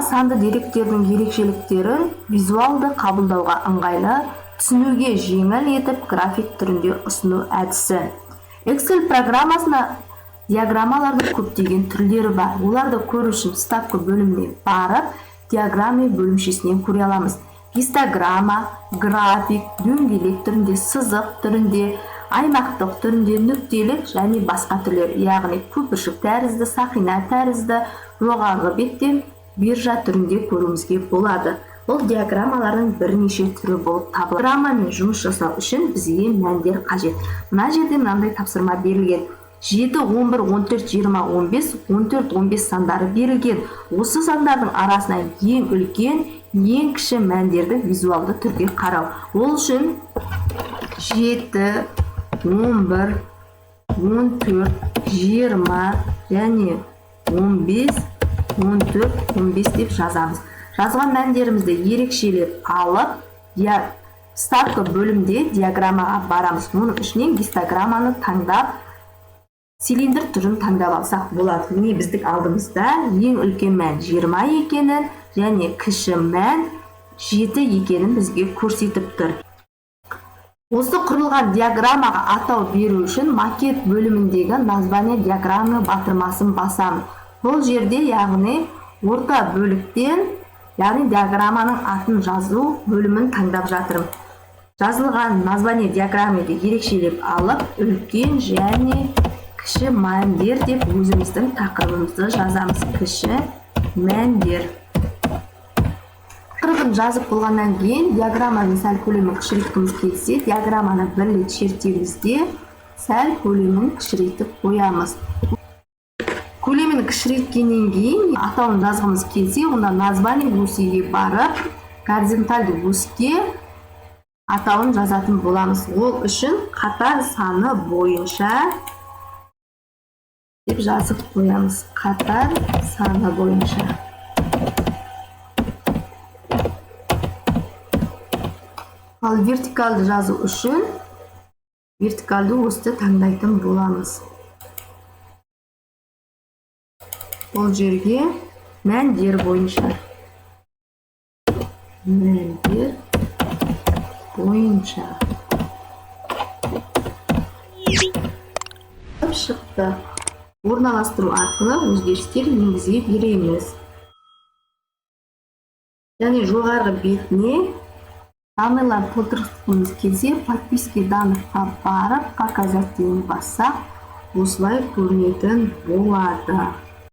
санды деректердің ерекшеліктерін визуалды қабылдауға ыңғайлы, түсінуге жеңіл етіп график түрінде ұсыну әдісі. Excel программасына диаграммалардың көптеген түрлері бар. Оларды көру үшін ставка бөліміне барып, диаграмма бөлімшесінен көре аламыз. Гистограмма, график, дөңгелек түрінде, сызық түрінде, аймақтық түрінде, нүктелік және басқа түрлер, яғни көпіршік тәрізді, сақина тәрізді, жоғарғы беттен биржа түрінде көруімізге болады. Бұл диаграммалардың бірнеше түрі болып табылады. Диаграммамен жұмыс жасау үшін бізге мәндер қажет. Мына жерде мынандай тапсырма берілген. 7, 11, 14, 20, 15, 14, 15 сандары берілген. Осы сандардың арасынан ең үлкен, ең кіші мәндерді визуалды түрде қарау. Ол үшін 7, 11, 14, 20 және 15, 14, 15 деп жазамыз. Жазған мәндерімізді ерекшелеп алып, ставка бөлімде диаграммаға барамыз. Оның ішінен гистограмманы таңдап, цилиндр түрін таңдап алсақ болады. Міне біздің алдымызда ең үлкен мән 20 екенін және кіші мән 7 екенін бізге көрсетіп тұр. Осы құрылған диаграммаға атау беру үшін макет бөліміндегі название диаграммы батырмасын басамын. Бұл жерде, яғни орта бөліктен, яғни диаграмманың атын жазу бөлімін таңдап жатырмын. Жазылған название диаграмманы ерекшелеп алып, үлкен және кіші мәндер деп өзіміздің тақырыбымызды жазамыз. Кіші мәндер. Тақырыбын жазып болғаннан кейін диаграмманың сәл көлемін кішіреткіміз келсе, диаграмманы бір рет шертемізде сәл көлемін кішірейтіп қоямыз. Көлемін кішіреткеннен кейін атауын жазғымыз келсе, онда название осыге барып, горизонтальды оське атауын жазатын боламыз. Ол үшін қатар саны бойынша деп жазып қоямыз. Қатар саны бойынша. Ал вертикалды жазу үшін вертикалды осьті таңдайтын боламыз. Ол жерге мәндер бойынша. Мәндер бойынша. Шықты. Орналастыру арқылы өзгерістер енгізе береміз. Және жоғарғы бетіне данныйлар толтырғымыз келсе, подписки данныйға барып, показать дейін бассақ, осылай көрінетін болады.